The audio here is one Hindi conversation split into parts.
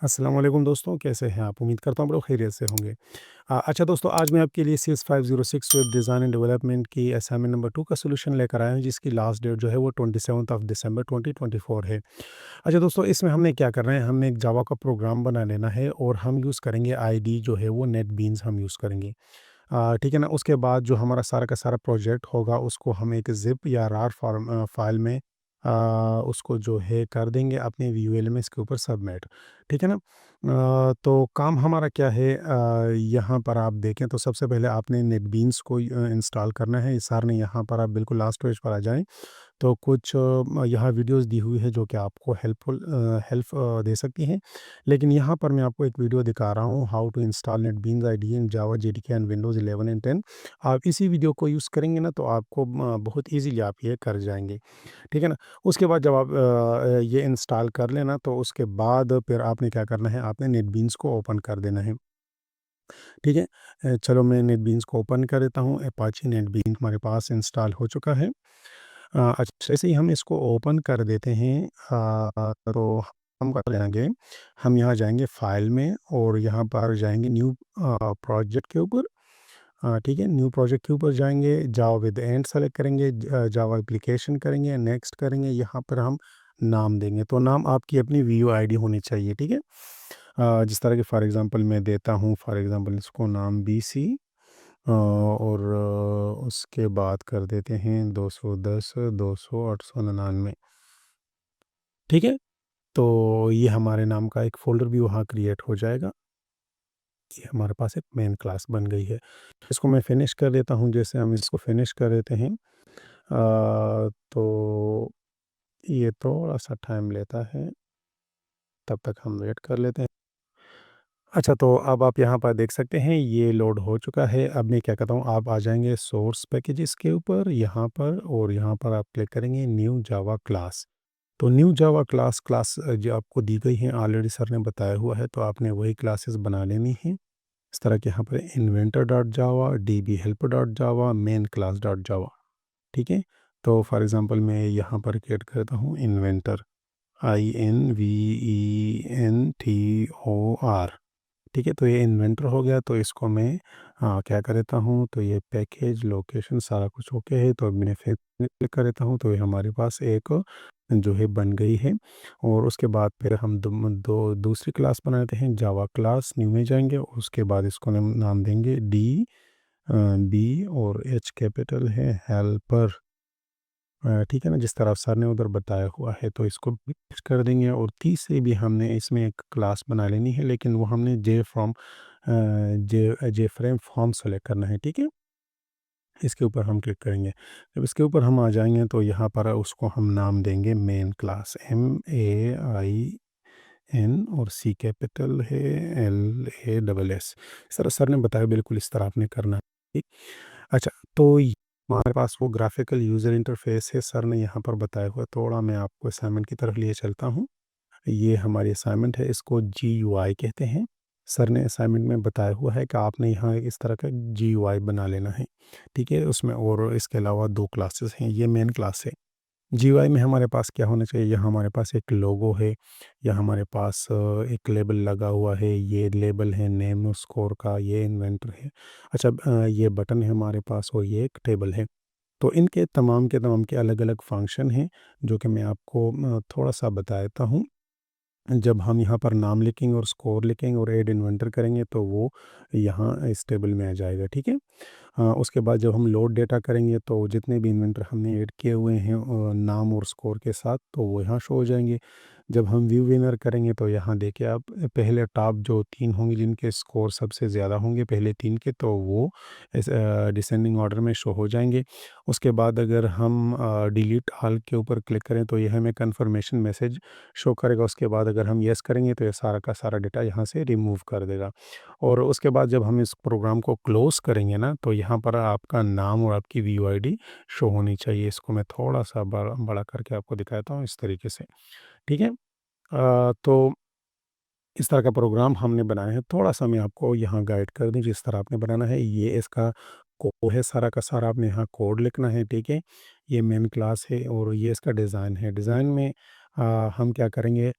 अस्सलाम वालेकुम दोस्तों, कैसे हैं आप? उम्मीद करता हूँ आप लोग खैरियत से होंगे। अच्छा दोस्तों, आज मैं आपके लिए CS 506 web design and development की असाइनमेंट नंबर 2 का सॉल्यूशन लेकर आया हूँ, जिसकी लास्ट डेट जो है वो 27th ऑफ दिसंबर 2024 है। अच्छा दोस्तों, इसमें हमने क्या करना है, हमने एक जावा का प्रोग्राम बना लेना है और हम यूज़ करेंगे आईडी जो है वो नेटबीन्स हम यूज़ करेंगे। ठीक है ना? उसके बाद जो हमारा सारा का सारा प्रोजेक्ट होगा, उसको हम एक ज़िप या रार फ़ाइल में अ, उसको जो है कर देंगे अपने वीएलएमएस के ऊपर सबमिट। ठीक है ना? तो काम हमारा क्या है, यहाँ पर आप देखें तो सबसे पहले आपने नेटबीन्स को इंस्टॉल करना है। सर ने यहाँ पर आप बिल्कुल लास्ट पेज पर आ जाएँ। तो कुछ यहाँ वीडियोज़ दी हुई है जो कि आपको हेल्प दे सकती हैं। लेकिन यहाँ पर मैं आपको एक वीडियो दिखा रहा हूँ, how to install NetBeans IDE in Java, JDK and Windows 11 and 10। आप इसी वीडियो को यूज़ करेंगे ना, तो आपको बहुत ईज़िली आप ये कर जाएँगे। ठीक है ना? उसके बाद जब आप ये इंस्टॉल कर लेना, तो उसके बाद फिर आपने क्या करना है, आपने नेटबीन्स को ओपन कर देना है। ठीक है? चलो मैं नेटबीन्स को ओपन कर देता हूँ। अपाची नेटबीन्स हमारे पास इंस्टॉल हो चुका है। अच्छा, जैसे ही हम इसको ओपन कर देते हैं, तो हम कर जाएँगे, हम यहाँ जाएँगे फ़ाइल में और यहाँ पर जाएँगे न्यू प्रोजेक्ट के ऊपर। ठीक है, न्यू प्रोजेक्ट के ऊपर जाएँगे, जावा विद एंड सेलेक्ट करेंगे, जावा एप्लीकेशन करेंगे, नेक्स्ट करेंगे, यहाँ पर हम नाम देंगे। तो नाम आपकी अपनी वीओ आईडी होनी चाहिए, ठीक है? जिस तरह के फॉर एग्ज़ाम्पल मैं देता हूँ, फॉर एग्ज़ाम्पल इसको नाम बीसी, और उसके बाद कर देते हैं 210, 200, 899। ठीक है? तो ये हमारे नाम का एक फ़ोल्डर भी वहाँ क्रिएट हो जाएगा। ये हमारे पास एक मेन क्लास बन गई है। इसको मैं फिनिश कर देता हूँ, जैसे हम इसको फिनिश कर देते हैं। तो ये थोड़ा-सा टाइम लेता है, तब तक हम वेट कर लेते हैं। अच्छा, तो अब आप यहाँ पर देख सकते हैं ये लोड हो चुका है। अब मैं क्या करता हूँ, आप आ जाएँगे सोर्स पैकेजेस के ऊपर यहाँ पर, और यहाँ पर आप क्लिक करेंगे न्यू जावा क्लास। तो न्यू जावा क्लास जो आपको दी गई है, ऑलरेडी सर ने बताया हुआ है, तो आपने वही क्लासेस बना लेनी है। इस तरह के यहाँ पर इन्वेंटर डॉट जावा, डीबी हेल्पर डॉट जावा, मेन क्लास डॉट जावा। ठीक है? तो फॉर एग्ज़ाम्पल मैं यहाँ पर क्रिएट करता हूँ इन्वेंटर, INVENTOR। ठीक है? तो ये इन्वेंटर हो गया, तो इसको मैं क्या कर देता हूँ, तो ये पैकेज, लोकेशन सारा कुछ ओके है, तो अब मैं फिर क्लिक कर देता हूँ, तो ये हमारे पास एक जो है बन गई है। और उसके बाद फिर हम दूसरी क्लास बनाते हैं, जावा क्लास, न्यू में जाएँगे, उसके बाद इसको हम नाम देंगे बी, और एच कैपिटल है, हेल्पर। ठीक है ना? जिस तरह सर ने उधर बताया हुआ है, तो इसको भी फिक्स कर देंगे। और तीसरी भी हमने इसमें एक क्लास बना लेनी है, लेकिन वो हमने जे फ्रेम फॉर्म सेलेक्ट करना है, ठीक है? इसके ऊपर हम क्लिक करेंगे। जब इसके ऊपर हम आ जाएँगे, तो यहाँ पर उसको हम नाम देंगे मेन क्लास, MEAIN, और सी कैपिटल है, LASS। इस तरह सर ने बताया, बिल्कुल इस तरह आपने करना है, ठीक? अच्छा, तो हमारे पास वो ग्राफ़िकल यूज़र इंटरफ़ेस है, सर ने यहाँ पर बताया हुआ है। थोड़ा मैं आपको असाइनमेंट की तरफ लिए चलता हूँ। ये हमारी असाइनमेंट है, इसको GUI कहते हैं। सर ने असाइनमेंट में बताया हुआ है कि आपने यहाँ इस तरह का GUI बना लेना है, ठीक है? उसमें और इसके अलावा 2 क्लासेस हैं, ये मेन क्लास है। जीयूआई में हमारे पास क्या होना चाहिए, यहाँ हमारे पास एक लोगो है, या हमारे पास एक लेबल लगा हुआ है, ये लेबल है नेम स्कोर का, ये इन्वेंटर है। अच्छा, ये बटन है हमारे पास, और ये एक टेबल है। तो इनके तमाम के तमाम के अलग-अलग फ़ंक्शन हैं, जो कि मैं आपको थोड़ा-सा बता देता हूँ। जब हम यहाँ पर नाम लिखेंगे और स्कोर लिखेंगे और ऐड इन्वेंटर करेंगे, तो वो यहाँ इस टेबल में आ जाएगा, ठीक है? उसके बाद जब हम लोड डेटा करेंगे, तो जितने भी इन्वेंटर हमने ऐड किए हुए हैं नाम और स्कोर के साथ, तो वो यहाँ शो हो जाएँगे। जब हम व्यू विनर करेंगे, तो यहाँ देखिए आप, पहले टॉप जो 3 होंगे जिनके स्कोर सबसे ज़्यादा होंगे पहले 3 के, तो वो डिसेंडिंग ऑर्डर में शो हो जाएँगे। उसके बाद अगर हम डिलीट ऑल के ऊपर क्लिक करें, तो ये हमें कन्फर्मेशन मैसेज शो करेगा। उसके बाद अगर हम येस करेंगे, तो ये सारा का सारा डेटा यहाँ से रिमूव कर देगा। और उसके बाद जब हम इस प्रोग्राम को क्लोज़ करेंगे ना, तो यहाँ पर आपका नाम और आपकी वीयूआईडी शो होनी चाहिए। इसको मैं थोड़ा-सा बड़ा बड़ा करके आपको दिखाता हूँ इस तरीके से, ठीक है? तो इस तरह का प्रोग्राम हमने बनाया है। थोड़ा-सा मैं आपको यहाँ गाइड कर दूँ जिस तरह आपने बनाना है। ये इसका कोड है, सारा का सारा आपने यहाँ कोड लिखना है, ठीक है? ये मेन क्लास है और ये इसका डिज़ाइन है। डिज़ाइन में हम क्या करेंगे,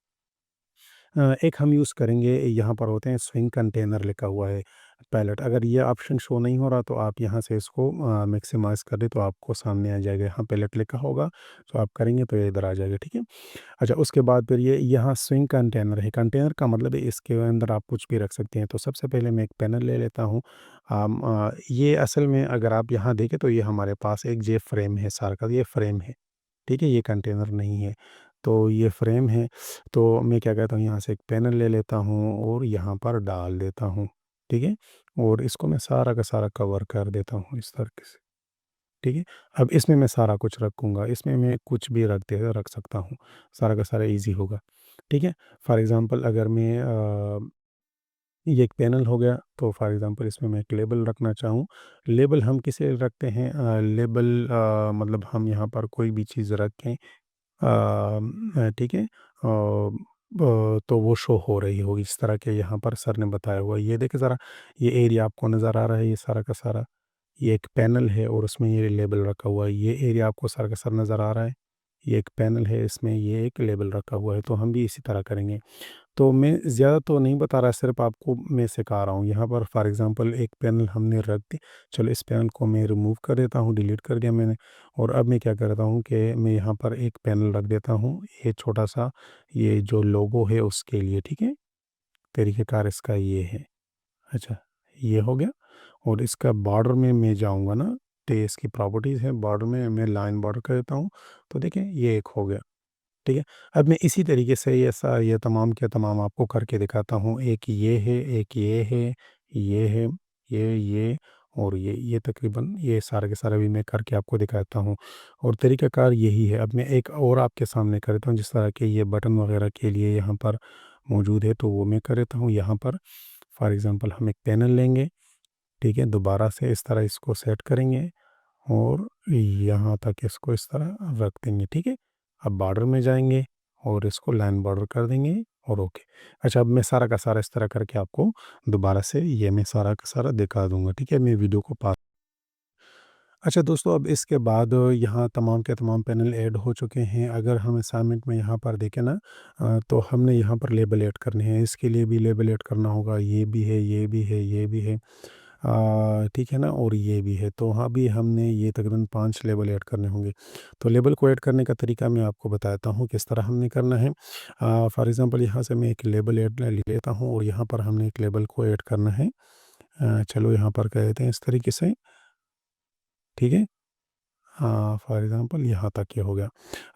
एक हम यूज़ करेंगे, यहाँ पर होते हैं स्विंग कंटेनर लिखा हुआ है पैलेट। अगर ये ऑप्शन शो नहीं हो रहा तो आप यहाँ से इसको मैक्सिमाइज़ कर दें तो आपको सामने आ जाएगा, यहाँ पैलेट लिखा होगा, तो आप करेंगे तो ये इधर आ जाएगा, ठीक है। अच्छा, उसके बाद फिर ये यहाँ स्विंग कंटेनर है, कंटेनर का मतलब है इसके अंदर आप कुछ भी रख सकते हैं। तो सबसे पहले मैं एक पैनल ले लेता हूँ। ये असल में अगर आप यहाँ देखें तो ये हमारे पास एक जे फ्रेम है, सार का ये फ्रेम है, ठीक है, ये कंटेनर नहीं है। तो ये फ्रेम है, तो मैं क्या कहता हूँ, यहाँ से एक पैनल ले लेता हूँ और यहाँ पर डाल देता हूँ, ठीक है। और इसको मैं सारा का सारा कवर कर देता हूँ इस तरीके से, ठीक है। अब इसमें मैं सारा कुछ रखूँगा, इसमें मैं कुछ भी रख सकता हूँ, सारा का सारा ईज़ी होगा, ठीक है। फॉर एग्ज़ाम्पल अगर मैं ये एक पैनल हो गया, तो फॉर एग्ज़ाम्पल इसमें मैं एक लेबल रखना चाहूँ। लेबल हम किसे रखते हैं, लेबल मतलब हम यहाँ पर कोई भी चीज़ रखें, ठीक है। तो वो शो हो रही होगी इस तरह के, यहाँ पर सर ने बताया हुआ है। ये देखिए ज़रा, ये एरिया आपको नज़र आ रहा है, ये सारा का सारा, ये एक पैनल है और उसमें ये लेबल रखा हुआ है। ये एरिया आपको सारा का सारा नज़र आ रहा है, ये एक पैनल है, इसमें ये एक लेबल रखा हुआ है। तो हम भी इसी तरह करेंगे। तो मैं ज़्यादा तो नहीं बता रहा, सिर्फ़ आपको मैं सिखा रहा हूँ। यहाँ पर फ़ॉर एग्ज़ाम्पल एक पैनल हमने रख दी, चलो इस पैनल को मैं रिमूव कर देता हूँ, डिलीट कर दिया मैंने। और अब मैं क्या करता हूँ कि मैं यहाँ पर एक पैनल रख देता हूँ, ये छोटा-सा, ये जो लोगो है उसके लिए, ठीक है? तरीक़ेकार इसका ये है। अच्छा, ये हो गया। और इसका बॉर्डर में मैं जाऊँगा ना, तो ये इसकी प्रॉपर्टीज़ है, बॉर्डर में मैं लाइन बॉर्डर कर देता हूँ, तो देखिए ये एक हो गया। ठीक है? अब मैं इसी तरीके से ये तमाम के तमाम आपको करके दिखाता हूँ। एक ये है, एक ये है, ये है, ये और ये तकरीबन ये सारे के सारे भी मैं करके आपको दिखाता हूँ और तरीक़ाकार यही है। अब मैं एक और आपके सामने कर देता हूँ, जिस तरह के ये बटन वग़ैरह के लिए यहाँ पर मौजूद है, तो वो मैं कर देता हूँ यहाँ पर। फ़ॉर एग्ज़ाम्पल हम एक पैनल लेंगे, ठीक है? दोबारा से इस तरह इसको सेट करेंगे और यहाँ तक इसको इस तरह रख देंगे, ठीक है? अब बॉर्डर में जाएँगे और इसको लाइन बॉर्डर कर देंगे और ओके। अच्छा, अब मैं सारा का सारा इस तरह करके आपको दोबारा से ये मैं सारा का सारा दिखा दूँगा, ठीक है? मैं वीडियो को पा अच्छा दोस्तों, अब इसके बाद यहाँ तमाम के तमाम पैनल ऐड हो चुके हैं। अगर हम असाइनमेंट में यहाँ पर देखें ना, तो हमने यहाँ पर लेबल ऐड करने हैं, इसके लिए भी लेबल ऐड करना होगा, ये भी है, ये भी है, ये भी है। ठीक है ना? और ये भी है, तो हाँ, अभी हमने ये तकरीबन 5 लेबल ऐड करने होंगे। तो लेबल को ऐड करने का तरीका मैं आपको बताता हूँ किस तरह हमने करना है। फॉर एग्ज़ाम्पल यहाँ से मैं एक लेबल ऐड ले लेता हूँ और यहाँ पर हमने एक लेबल को ऐड करना है। चलो यहाँ पर कह देते हैं इस तरीके से, ठीक है? हाँ, फॉर एग्ज़ाम्पल यहाँ तक ये हो गया।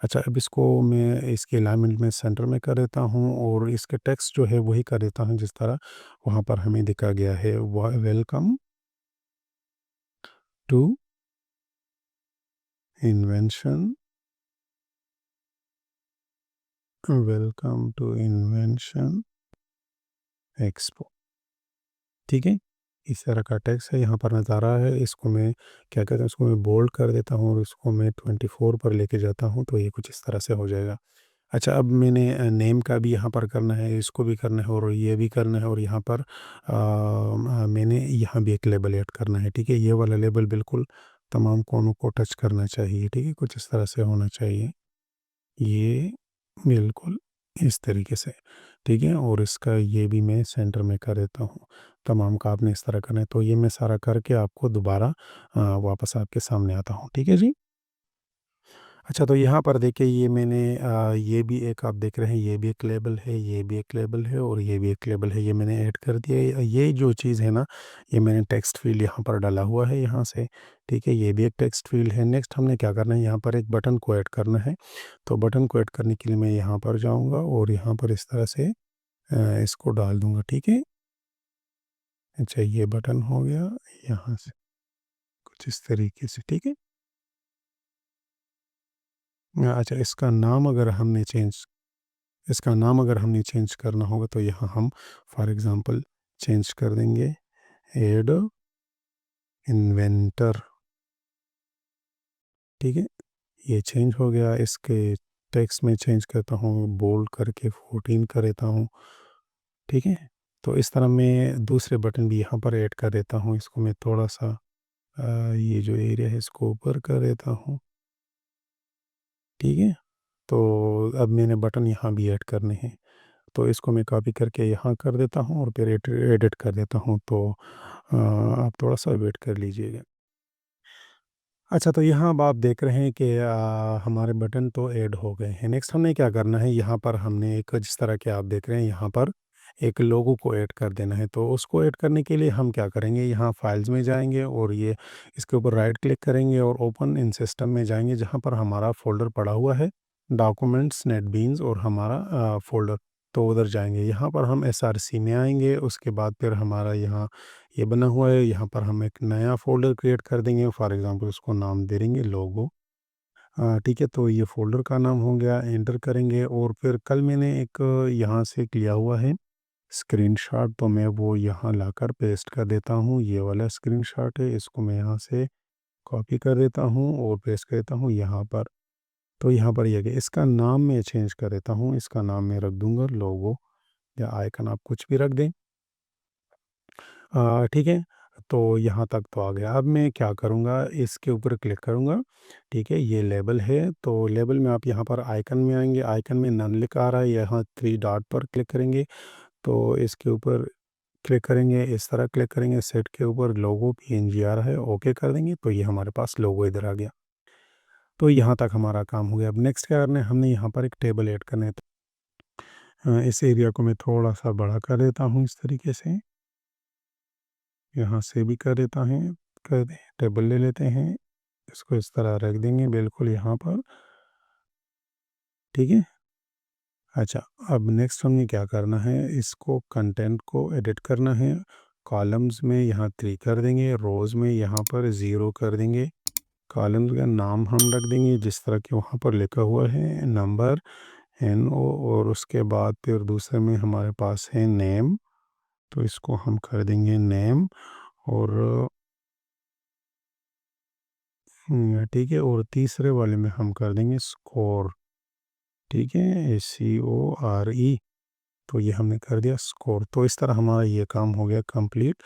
अच्छा, अब इसको मैं इसके अलाइनमेंट में सेंटर में कर देता हूँ और इसके टेक्स्ट जो है वही कर देता हूँ जिस तरह वहाँ पर हमें दिखा गया है। Welcome to invention, welcome to invention expo, ठीक है? इस तरह का टेक्स्ट है, यहाँ पर नज़र आ रहा है। इसको मैं क्या कहते हैं, इसको मैं बोल्ड कर देता हूँ और इसको मैं 24 पर लेके जाता हूँ, तो ये कुछ इस तरह से हो जाएगा। अच्छा, अब मैंने नेम का भी यहाँ पर करना है, इसको भी करना है और ये भी करना है और यहाँ पर मैंने यहाँ भी एक लेबल ऐड करना है, ठीक है? ये वाला लेबल बिल्कुल तमाम कोनों को टच करना चाहिए, ठीक है? कुछ इस तरह से होना चाहिए। ये बिल्कुल इस तरीके से, ठीक है? और इसका ये भी मैं सेंटर में कर देता हूँ। तमाम का आपने इस तरह करना है, तो ये मैं सारा करके आपको दोबारा वापस आपके सामने आता हूँ, ठीक है जी? अच्छा, तो यहाँ पर देखिए ये मैंने ये भी एक आप देख रहे हैं, ये भी एक लेबल है, ये भी एक लेबल है और ये भी एक लेबल है, ये मैंने ऐड कर दिया है। ये जो चीज़ है ना, ये मैंने टेक्स्ट फ़ील्ड यहाँ पर डाला हुआ है यहाँ से, ठीक है? ये भी एक टेक्स्ट फ़ील्ड है। नेक्स्ट हमने क्या करना है, यहाँ पर एक बटन को ऐड करना है। तो बटन को ऐड करने के लिए मैं यहाँ पर जाऊँगा और यहाँ पर इस तरह से इसको डाल दूँगा, ठीक है? अच्छा, ये बटन हो गया यहाँ से, कुछ इस तरीके से, ठीक है? अच्छा, इसका नाम अगर हमने चेंज करना होगा तो यहाँ हम फॉर एग्ज़ाम्पल चेंज कर देंगे, ऐड इन्वेंटर, ठीक है? ये चेंज हो गया। इसके टेक्स्ट में चेंज करता हूँ, बोल्ड करके 14 कर देता हूँ, ठीक है? तो इस तरह मैं दूसरे बटन भी यहाँ पर ऐड कर देता हूँ। इसको मैं थोड़ा-सा ये जो एरिया है इसको ऊपर कर देता हूँ, ठीक है? तो अब मैंने बटन यहाँ भी ऐड करने हैं। तो इसको मैं कॉपी करके यहाँ कर देता हूँ और फिर एडिट कर देता हूँ। तो आप थोड़ा-सा वेट कर लीजिएगा। अच्छा, तो यहाँ अब आप देख रहे हैं कि हमारे बटन तो ऐड हो गए हैं। नेक्स्ट हमें क्या करना है, यहाँ पर हमने एक जिस तरह के आप देख रहे हैं यहाँ पर एक लोगो को ऐड कर देना है। तो उसको ऐड करने के लिए हम क्या करेंगे, यहाँ फाइल्स में जाएँगे और ये इसके ऊपर राइट क्लिक करेंगे और ओपन इन सिस्टम में जाएँगे जहाँ पर हमारा फ़ोल्डर पड़ा हुआ है, डॉक्यूमेंट्स, नेटबीन्स और हमारा फ़ोल्डर। तो उधर जाएँगे, यहाँ पर हम एसआरसी में आएँगे, उसके बाद फिर हमारा यहाँ ये बना हुआ है, यहाँ पर हम एक नया फ़ोल्डर क्रिएट कर देंगे, फॉर एग्ज़ाम्पल उसको नाम दे देंगे लोगो। ठीक है, तो ये फ़ोल्डर का नाम हो गया, एंटर करेंगे और फिर कल मैंने एक यहाँ से लिया हुआ है स्क्रीनशॉट, तो मैं वो यहाँ लाकर पेस्ट कर देता हूँ। ये वाला स्क्रीनशॉट है, इसको मैं यहाँ से कॉपी कर देता हूँ और पेस्ट कर देता हूँ यहाँ पर। तो यहाँ पर ये गया, इसका नाम मैं चेंज कर देता हूँ, इसका नाम मैं रख दूँगा लोगो या आइकन, आप कुछ भी रख दें। ठीक है, तो यहाँ तक तो आ गया। अब मैं क्या करूँगा, इसके ऊपर क्लिक करूँगा, ठीक है, ये लेबल है, तो लेबल में आप यहाँ पर आइकन में आएँगे, आइकन में नन लिखा आ रहा है, यहाँ 3 डॉट पर क्लिक करेंगे, तो इसके ऊपर क्लिक करेंगे, इस तरह क्लिक करेंगे, सेट के ऊपर लोगो पीएनजी आ रहा है, ओके कर देंगे, तो ये हमारे पास लोगो इधर आ गया। तो यहाँ तक हमारा काम हो गया। अब नेक्स्ट क्या करना है, हमने यहाँ पर एक टेबल ऐड करना है। तो इस एरिया को मैं थोड़ा-सा बड़ा कर देता हूँ इस तरीके से। यहाँ से भी कर देता है कर दें, टेबल ले लेते हैं, इसको इस तरह रख देंगे बिल्कुल यहाँ पर, ठीक है? अच्छा, अब नेक्स्ट हमें क्या करना है, इसको कंटेंट को एडिट करना है, कॉलम्स में यहाँ 3 कर देंगे, रोज़ में यहाँ पर 0 कर देंगे, कॉलम्स का नाम हम रख देंगे जिस तरह के वहाँ पर लिखा हुआ है, नंबर, NO और उसके बाद फिर दूसरे में हमारे पास है नेम, तो इसको हम कर देंगे नेम और ठीक है, और तीसरे वाले में हम कर देंगे स्कोर, ठीक है, SCORE, तो ये हमने कर दिया स्कोर। तो इस तरह हमारा ये काम हो गया कंप्लीट।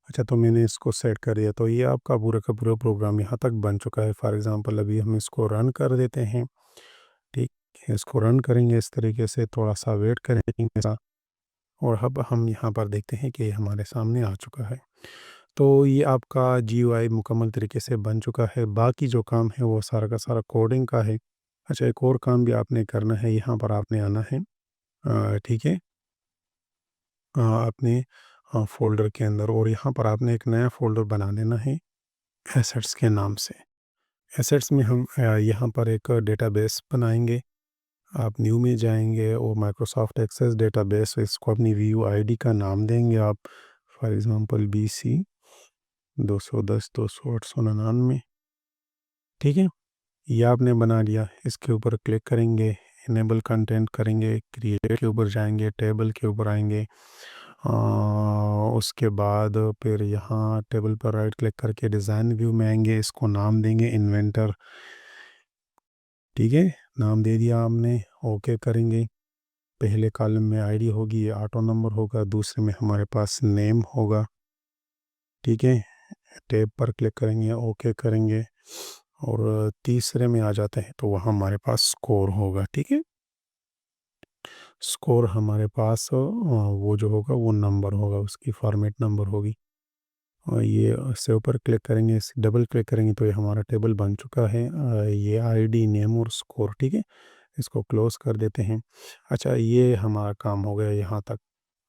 अच्छा, तो मैंने इसको सेट कर दिया, तो ये आपका पूरा का पूरा प्रोग्राम यहाँ तक बन चुका है। फॉर एग्ज़ाम्पल अभी हम इसको रन कर देते हैं, ठीक है, इसको रन करेंगे इस तरीके से, थोड़ा-सा वेट करेंगे और अब हम यहाँ पर देखते हैं कि ये हमारे सामने आ चुका है। तो ये आपका GUI मुकम्मल तरीके से बन चुका है। बाकी जो काम है वो सारा का सारा कोडिंग का है। अच्छा, एक और काम भी आपने करना है, यहाँ पर आपने आना है, ठीक है, अपने फ़ोल्डर के अंदर और यहाँ पर आपने एक नया फ़ोल्डर बना लेना है एसेट्स के नाम से। एसेट्स में हम यहाँ पर एक डेटाबेस बनाएँगे। आप न्यू में जाएँगे और माइक्रोसॉफ्ट एक्सेस डेटाबेस, इसको अपनी व्यू आईडी का नाम देंगे आप, फॉर एग्ज़ाम्पल BC 210 200 899, ठीक है? ये आपने बना लिया, इसके ऊपर क्लिक करेंगे, इनेबल कंटेंट करेंगे, क्रिएट के ऊपर जाएँगे, टेबल के ऊपर आएँगे। उसके बाद फिर यहाँ टेबल पर राइट क्लिक करके डिज़ाइन व्यू में आएँगे, इसको नाम देंगे इन्वेंटर, ठीक है? नाम दे दिया हमने, ओके करेंगे। पहले कॉलम में आईडी होगी, ये ऑटो नंबर होगा, दूसरे में हमारे पास नेम होगा, ठीक है? टैब पर क्लिक करेंगे, ओके करेंगे और तीसरे में आ जाते हैं तो वहाँ हमारे पास स्कोर होगा, ठीक है? स्कोर हमारे पास वो जो होगा वो नंबर होगा, उसकी फॉर्मेट नंबर होगी और ये सेव पर क्लिक करेंगे, इस डबल क्लिक करेंगे तो ये हमारा टेबल बन चुका है। ये आईडी, नेम और स्कोर, ठीक है? इसको क्लोज़ कर देते हैं। अच्छा, ये हमारा काम हो गया यहाँ तक।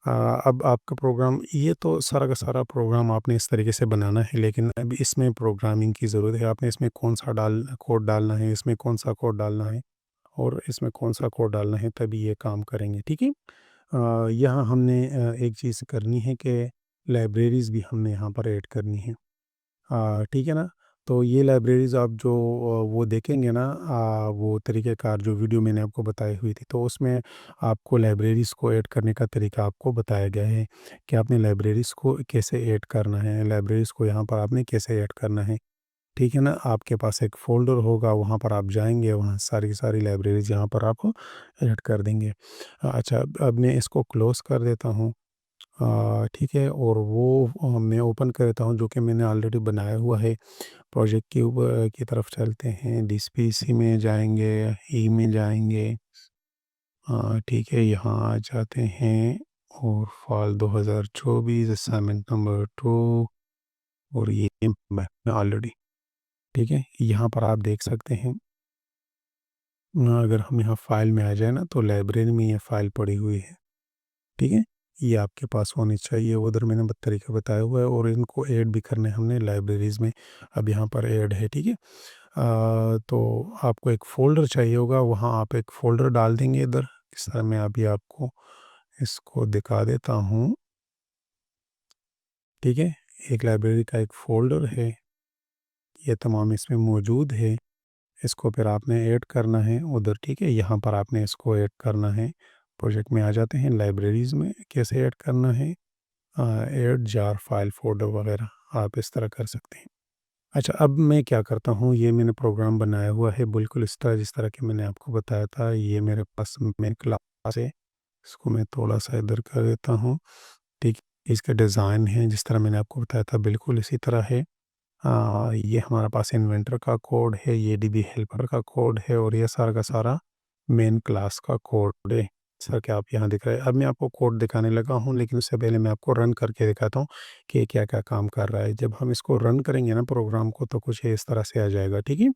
अ, अब आपका प्रोग्राम, ये तो सारा का सारा प्रोग्राम आपने इस तरीके से बनाना है, लेकिन अब इसमें प्रोग्रामिंग की ज़रूरत है। आपने इसमें कौन-सा कोड डालना है, इसमें कौन-सा कोड डालना है और इसमें कौन-सा कोड डालना है, तभी ये काम करेंगे, ठीक है? यहाँ हमने एक चीज़ करनी है कि लाइब्रेरीज़ भी हमने यहाँ पर ऐड करनी है। ठीक है ना? तो ये लाइब्रेरीज़ आप जो वो देखेंगे ना, वो तरीक़ेकार जो वीडियो मैंने आपको बताई हुई थी, तो उसमें आपको लाइब्रेरीज़ को ऐड करने का तरीका आपको बताया गया है कि आपने लाइब्रेरीज़ को कैसे ऐड करना है, लाइब्रेरीज़ को यहाँ पर आपने कैसे ऐड करना है, ठीक है ना? आपके पास एक फ़ोल्डर होगा, वहाँ पर आप जाएँगे, वहाँ सारी की सारी लाइब्रेरीज़ यहाँ पर आप ऐड कर देंगे। अच्छा, अब मैं इसको क्लोज़ कर देता हूँ। ठीक है, और वो मैं ओपन कर देता हूँ जो कि मैंने ऑलरेडी बनाया हुआ है। प्रोजेक्ट के ऊपर की तरफ चलते हैं, DSPC में जाएँगे, ई में जाएँगे, ठीक है, यहाँ आ जाते हैं और फाइल 2024 असाइनमेंट नंबर 2 और ये मैं ऑलरेडी ठीक है, यहाँ पर आप देख सकते हैं। अगर हम यहाँ फ़ाइल में आ जाए ना तो लाइब्रेरी में ये फ़ाइल पड़ी हुई है, ठीक है? ये आपके पास होनी चाहिए, उधर मैंने तरीका बताया हुआ है और इनको ऐड भी करने हमने लाइब्रेरीज़ में, अब यहाँ पर ऐड है, ठीक है? तो आपको एक फ़ोल्डर चाहिए होगा, वहाँ आप एक फ़ोल्डर डाल देंगे इधर, इस तरह मैं अभी आपको इसको दिखा देता हूँ, ठीक है? एक लाइब्रेरी का एक फ़ोल्डर है, ये तमाम इसमें मौजूद है। इसको फिर आपने ऐड करना है उधर, ठीक है? यहाँ पर आपने इसको ऐड करना है। प्रोजेक्ट में आ जाते हैं, लाइब्रेरीज़ में कैसे ऐड करना है, ऐड जार फाइल फ़ोल्डर वगैरह आप इस तरह कर सकते हैं। अच्छा, अब मैं क्या करता हूँ, ये मैंने प्रोग्राम बनाया हुआ है बिल्कुल इस तरह जिस तरह कि मैंने आपको बताया था। ये मेरे पास मेन क्लास है, इसको मैं थोड़ा-सा इधर कर देता हूँ, ठीक है? इसका डिज़ाइन है जिस तरह मैंने आपको बताया था बिल्कुल इसी तरह है। ये हमारे पास इन्वेंटर का कोड है, ये डीबी हेल्पर का कोड है और ये सारा का सारा मेन क्लास का कोड है, जैसा कि आप यहाँ दिख रहे हैं। अब मैं आपको कोड दिखाने लगा हूँ, लेकिन उससे पहले मैं आपको रन करके दिखाता हूँ कि ये क्या-क्या काम कर रहा है। जब हम इसको रन करेंगे ना प्रोग्राम को, तो कुछ इस तरह से आ जाएगा, ठीक है?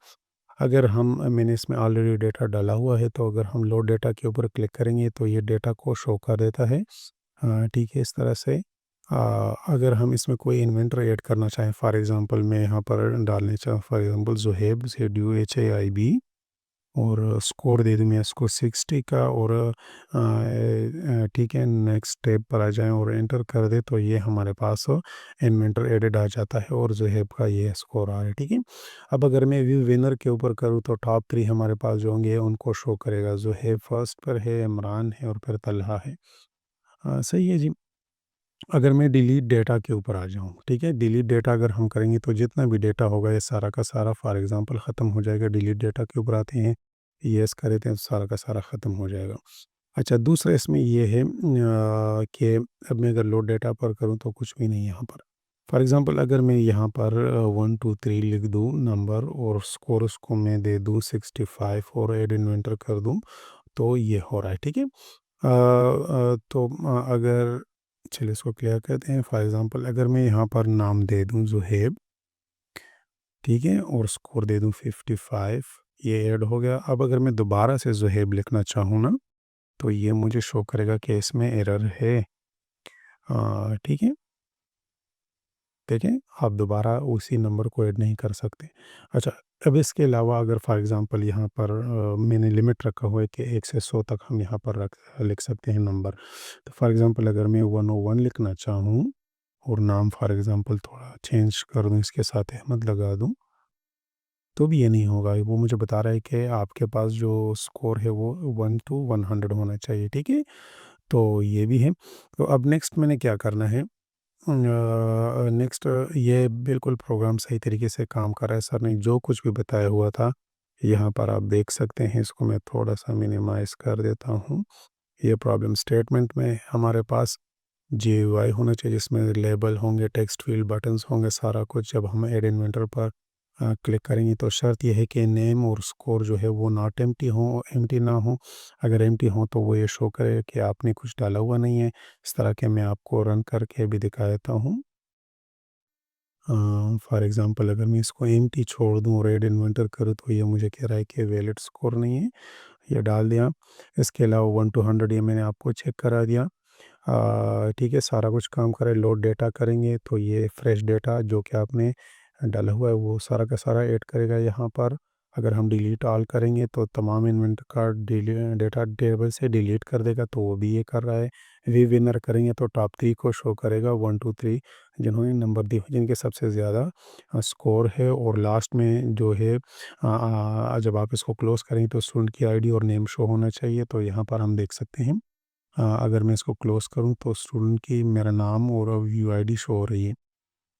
अगर हम मैंने इसमें ऑलरेडी डेटा डाला हुआ है, तो अगर हम लोड डेटा के ऊपर क्लिक करेंगे, तो ये डेटा को शो कर देता है। ठीक है, इस तरह से अगर हम इसमें कोई इन्वेंटर ऐड करना चाहें, फॉर एग्ज़ाम्पल मैं यहाँ पर डालना चाहूँ, फॉर एग्ज़ाम्पल ज़ुहैब ZUHAIB और स्कोर दे दूँ मैं इसको 60 का और ठीक है, नेक्स्ट स्टेप पर आ जाएँ और एंटर कर दें, तो ये हमारे पास इन्वेंटर एडेड आ जाता है और ज़ुहैब का ये स्कोर आ रहा है, ठीक है। अब अगर मैं व्यू विनर के ऊपर करूँ, तो टॉप 3 हमारे पास जो होंगे उनको शो करेगा। ज़ुहैब फर्स्ट पर है, इमरान है और फिर तलहा है। सही है जी। अगर मैं डिलीट डेटा के ऊपर आ जाऊँ, ठीक है? डिलीट डेटा अगर हम करेंगे, तो जितना भी डेटा होगा ये सारा का सारा फॉर एग्ज़ाम्पल ख़त्म हो जाएगा। डिलीट डेटा के ऊपर आते हैं, येस कर देते हैं, तो सारा का सारा ख़त्म हो जाएगा। अच्छा, दूसरा इसमें ये है कि अब मैं अगर लोड डेटा पर करूँ, तो कुछ भी नहीं है यहाँ पर। फॉर एग्ज़ाम्पल अगर मैं यहाँ पर 1 2 3 लिख दूँ नंबर और स्कोर उसको मैं दे दूँ 65 और ऐड इन्वेंटर कर दूँ, तो ये हो रहा है, ठीक है? तो अगर चलिए इसको क्लियर करते हैं। फॉर एग्ज़ाम्पल अगर मैं यहाँ पर नाम दे दूँ ज़ुहैब, ठीक है? और स्कोर दे दूँ 55, ये ऐड हो गया। अब अगर मैं दोबारा से ज़ुहैब लिखना चाहूँ ना, तो ये मुझे शो करेगा कि इसमें एरर है। ठीक है? देखें, आप दोबारा उसी नंबर को ऐड नहीं कर सकते। अच्छा, अब इसके अलावा अगर फॉर एग्ज़ाम्पल यहाँ पर मैंने लिमिट रखा हुआ है कि 1 से 100 तक हम यहाँ पर लिख सकते हैं नंबर। तो फॉर एग्ज़ाम्पल अगर मैं 101 लिखना चाहूँ और नाम फॉर एग्ज़ाम्पल थोड़ा चेंज कर दूँ, इसके साथ अहमद लगा दूँ, तो भी ये नहीं होगा। वो मुझे बता रहा है कि आपके पास जो स्कोर है वो 1 टू 100 होना चाहिए, ठीक है? तो ये भी है। तो अब नेक्स्ट मैंने क्या करना है, नेक्स्ट ये बिल्कुल प्रोग्राम सही तरीके से काम कर रहा है। सर ने जो कुछ भी बताया हुआ था, यहाँ पर आप देख सकते हैं। इसको मैं थोड़ा-सा मिनिमाइज़ कर देता हूँ। ये प्रॉब्लम स्टेटमेंट में हमारे पास GUI होना चाहिए, जिसमें लेबल होंगे, टेक्स्ट फील्ड, बटन्स होंगे, सारा कुछ। जब हम ऐड इन्वेंटर पर क्लिक करेंगे, तो शर्त ये है कि नेम और स्कोर जो है वो नॉट एम्प्टी हो, एम्प्टी ना हो। अगर एम्प्टी हो तो वो ये शो करे कि आपने कुछ डाला हुआ नहीं है। इस तरह के मैं आपको रन करके भी दिखा देता हूँ। फॉर एग्ज़ाम्पल अगर मैं इसको एम्प्टी छोड़ दूँ और ऐड इन्वेंटर करूँ, तो ये मुझे कह रहा है कि वैलिड स्कोर नहीं है, ये डाल दिया। इसके अलावा 1 टू 100 ये मैंने आपको चेक करा दिया। ठीक है, सारा कुछ काम करे। लोड डेटा करेंगे, तो ये फ्रेश डेटा जो कि आपने डाला हुआ है वो सारा का सारा ऐड करेगा यहाँ पर। अगर हम डिलीट ऑल करेंगे, तो तमाम इन्वेंट का डेटा टेबल से डिलीट कर देगा, तो वो भी ये कर रहा है। वी विनर करेंगे, तो टॉप 3 को शो करेगा, 1 2 3 जिन्होंने नंबर दिए, जिनके सबसे ज़्यादा स्कोर है। और लास्ट में जो है जब आप इसको क्लोज़ करेंगे, तो स्टूडेंट की आईडी और नेम शो होना चाहिए। तो यहाँ पर हम देख सकते हैं, अगर मैं इसको क्लोज़ करूँ, तो स्टूडेंट की मेरा नाम और यूआईडी शो हो रही है।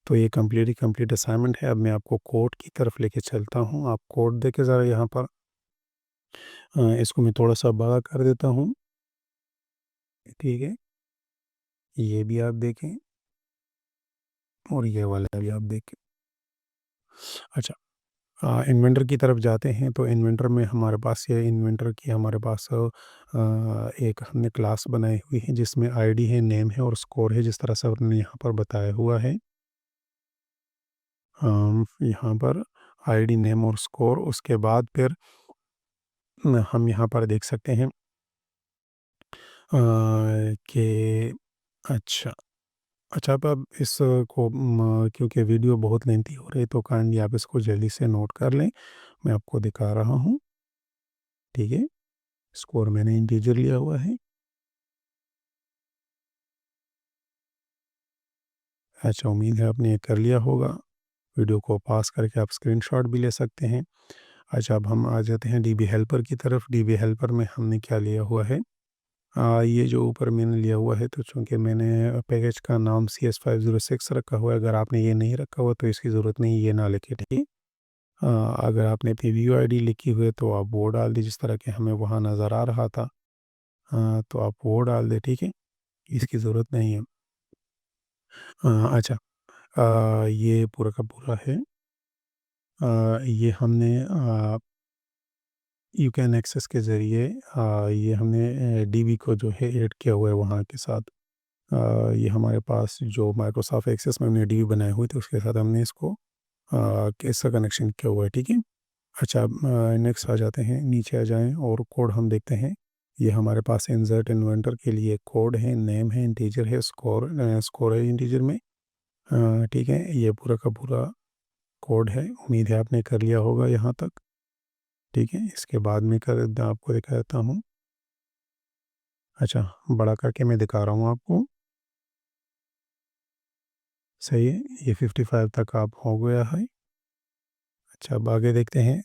तो ये कंप्लीट ही कंप्लीट असाइनमेंट है। अब मैं आपको कोड की तरफ लेके चलता हूँ। आप कोड देखें ज़रा यहाँ पर। इसको मैं थोड़ा-सा बड़ा कर देता हूँ, ठीक है? ये भी आप देखें और ये वाला भी आप देखें। अच्छा, इन्वेंटर की तरफ जाते हैं तो इन्वेंटर में हमारे पास ये इन्वेंटर की हमारे पास एक हमने क्लास बनाई हुई है जिसमें आईडी है, नेम है और स्कोर है, जिस तरह से हमने यहाँ पर बताया हुआ है। यहाँ पर आईडी, नेम और स्कोर, उसके बाद फिर हम यहाँ पर देख सकते हैं कि अच्छा, अच्छा अब इसको क्योंकि वीडियो बहुत लेंथी हो रही है तो काइंडली आप इसको जल्दी से नोट कर लें। मैं आपको दिखा रहा हूँ, ठीक है? स्कोर मैंने इंटीजर लिया हुआ है। अच्छा, उम्मीद है आपने ये कर लिया होगा। वीडियो को पॉज़ करके आप स्क्रीनशॉट भी ले सकते हैं। अच्छा, अब हम आ जाते हैं डीबी हेल्पर की तरफ। डीबी हेल्पर में हमने क्या लिया हुआ है? ये जो ऊपर मैंने लिया हुआ है तो चूँकि मैंने पैकेज का नाम CS506 रखा हुआ है, अगर आपने ये नहीं रखा हुआ तो इसकी ज़रूरत नहीं, ये ना लिखें, ठीक है? अगर आपने अपनी व्यू आईडी लिखी हुई है तो आप वो डाल दीजिए जिस तरह के हमें वहाँ नज़र आ रहा था। तो आप वो डाल दें, ठीक है? इसकी ज़रूरत नहीं है। अच्छा, ये पूरा का पूरा है। ये हमने यू कैन एक्सेस के ज़रिए ये हमने डीबी को जो है ऐड किया हुआ है वहाँ के साथ। ये हमारे पास जो माइक्रोसॉफ्ट एक्सेस में हमने डीबी बनाए हुए थे उसके साथ हमने इसको इसका कनेक्शन किया हुआ है, ठीक है? अच्छा, नेक्स्ट आ जाते हैं, नीचे आ जाएँ और कोड हम देखते हैं। ये हमारे पास इंसर्ट इन्वेंटर के लिए कोड है, नेम है, इंटीजर है, स्कोर है इंटीजर में। ठीक है? ये पूरा का पूरा कोड है। उम्मीद है आपने कर लिया होगा यहाँ तक, ठीक है? इसके बाद में कर आपको दिखाता हूँ। अच्छा, बड़ा करके मैं दिखा रहा हूँ आपको। सही है, ये 55 तक आप हो गया है। अच्छा, अब आगे देखते हैं।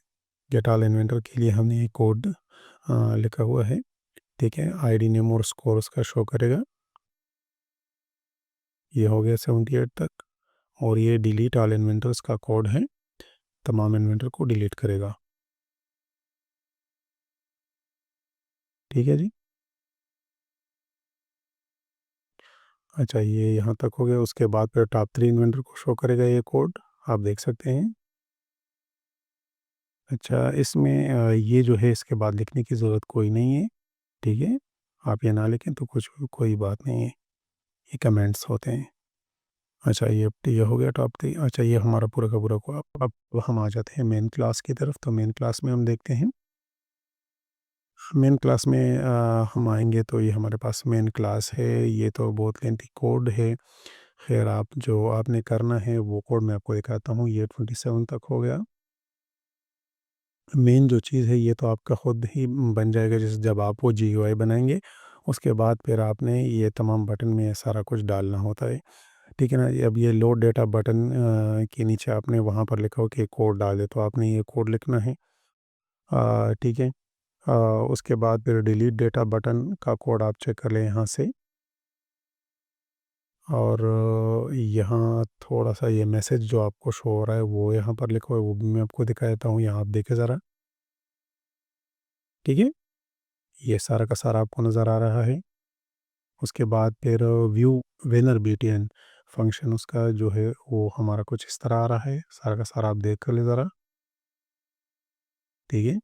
गेट ऑल इन्वेंटर के लिए हमने ये कोड लिखा हुआ है, ठीक है? आईडी, नेम और स्कोर उसका शो करेगा। ये हो गया 78 तक। और ये डिलीट ऑल इन्वेंटर्स का कोड है, तमाम इन्वेंटर को डिलीट करेगा। ठीक है जी? अच्छा, ये यहाँ तक हो गया। उसके बाद फिर टॉप 3 इन्वेंटर को शो करेगा ये कोड, आप देख सकते हैं। अच्छा, इसमें ये जो है इसके बाद लिखने की ज़रूरत कोई नहीं है, ठीक है? आप ये ना लिखें तो कुछ कोई बात नहीं है, ये कमेंट्स होते हैं। अच्छा, ये हो गया टॉप 3। अच्छा, ये हमारा पूरा का पूरा को अब हम आ जाते हैं मेन क्लास की तरफ। तो मेन क्लास में हम देखते हैं, मेन क्लास में हम आएँगे तो ये हमारे पास मेन क्लास है। ये तो बहुत लेंथी कोड है। ख़ैर, आप जो आपने करना है वो कोड मैं आपको दिखाता हूँ। ये 27 तक हो गया। मेन जो चीज़ है ये तो आपका ख़ुद ही बन जाएगा जैसे जब आप वो जीयूआई बनाएँगे। उसके बाद फिर आपने ये तमाम बटन में सारा कुछ डालना होता है। ठीक है ना? अब ये लोड डेटा बटन के नीचे आपने वहाँ पर लिखा हो कि कोड डाल दे, तो आपने ये कोड लिखना है। ठीक है? अ, उसके बाद फिर डिलीट डेटा बटन का कोड आप चेक कर लें यहाँ से। और यहाँ थोड़ा-सा ये मैसेज जो आपको शो हो रहा है वो यहाँ पर लिखा हुआ है, वो भी मैं आपको दिखा देता हूँ, यहाँ आप देखें ज़रा, ठीक है? ये सारा का सारा आपको नज़र आ रहा है। उसके बाद फिर व्यू विनर बीटीएन फंक्शन उसका जो है वो हमारा कुछ इस तरह आ रहा है, सारा का सारा आप देख कर लें ज़रा, ठीक है?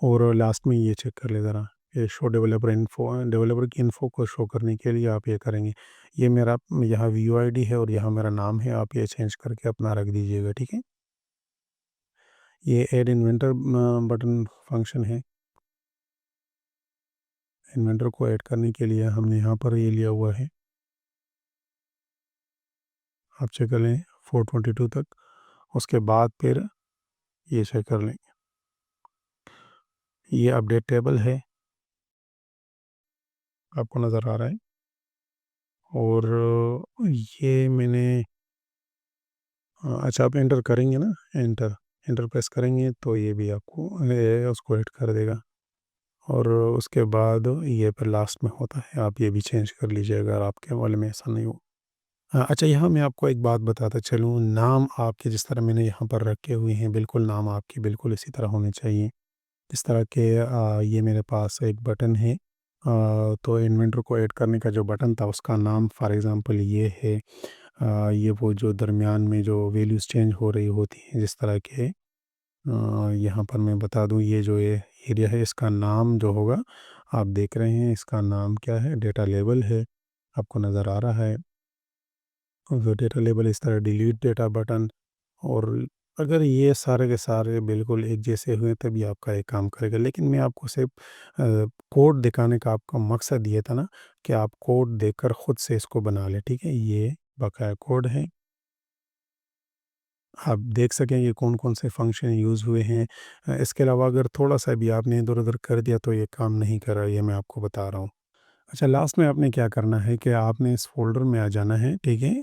और लास्ट में ये चेक कर लें ज़रा, ये शो डेवलपर की इन्फो को शो करने के लिए आप ये करेंगे। ये मेरा यहाँ वीयूआईडी है और यहाँ मेरा नाम है, आप ये चेंज करके अपना रख दीजिएगा, ठीक है? ये ऐड इन्वेंटर बटन फंक्शन है। इन्वेंटर को ऐड करने के लिए हमने यहाँ पर ये लिया हुआ है, आप चेक कर लें 422 तक। उसके बाद फिर ये चेक कर लें, ये अपडेट टेबल है, आपको नज़र आ रहा है। और ये मैंने अच्छा, आप एंटर करेंगे ना, एंटर एंटर प्रेस करेंगे तो ये भी आपको उसको ऐड कर देगा। और उसके बाद ये फिर लास्ट में होता है, आप ये भी चेंज कर लीजिए अगर आपके वाले में ऐसा नहीं हो। अच्छा, यहाँ मैं आपको एक बात बताता चलूँ, नाम आपके जिस तरह मैंने यहाँ पर रखे हुए हैं, बिल्कुल नाम आपके बिल्कुल इसी तरह होने चाहिए। जिस तरह के ये मेरे पास एक बटन है, तो इन्वेंटर को ऐड करने का जो बटन था उसका नाम फॉर एग्ज़ाम्पल ये है, ये वो जो दरमियान में जो वैल्यूज़ चेंज हो रही होती हैं जिस तरह के यहाँ पर मैं बता दूँ ये जो ये एरिया है इसका नाम जो होगा आप देख रहे हैं इसका नाम क्या है डेटा लेबल है, आपको नज़र आ रहा है। और डेटा लेबल इस तरह डिलीट डेटा बटन और अगर ये सारे के सारे बिल्कुल एक जैसे हुए तभी आपका ये काम करेगा। लेकिन मैं आपको सिर्फ़ कोड दिखाने का आपका मकसद ये था ना कि आप कोड देखकर खुद से इसको बना लें, ठीक है? ये बकाया कोड है। आप देख सकें ये कौन-कौन से फ़ंक्शन यूज़ हुए हैं। इसके अलावा अगर थोड़ा-सा भी आपने इधर-उधर कर दिया तो ये काम नहीं कर रहा, ये मैं आपको बता रहा हूँ। अच्छा लास्ट में आपने क्या करना है कि आपने इस फ़ोल्डर में आ जाना है, ठीक है?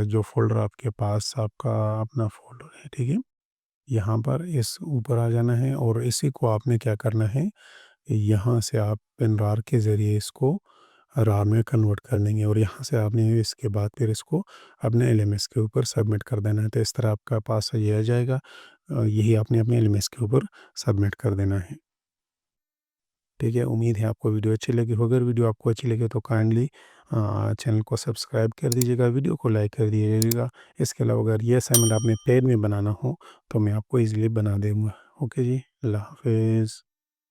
जो फ़ोल्डर आपके पास आपका अपना फ़ोल्डर है, ठीक है? यहाँ पर इस ऊपर आ जाना है और इसी को आपने क्या करना है, यहाँ से आप WinRAR के ज़रिए इसको रार में कन्वर्ट कर लेंगे और यहाँ से आपने इसके बाद फिर इसको अपने एलएमएस के ऊपर सबमिट कर देना है। तो इस तरह आपका पास ये आ जाएगा। यही आपने अपने एलएमएस के ऊपर सबमिट कर देना है। ठीक है, उम्मीद है आपको वीडियो अच्छी लगी हो। अगर वीडियो आपको अच्छी लगे तो काइंडली चैनल को सब्सक्राइब कर दीजिएगा, वीडियो को लाइक कर दीजिएगा। इसके अलावा अगर ये असाइनमेंट आपने पेड में बनाना हो तो मैं आपको ईज़िली बना दूँगा। ओके जी, अल्लाह हाफ़िज़।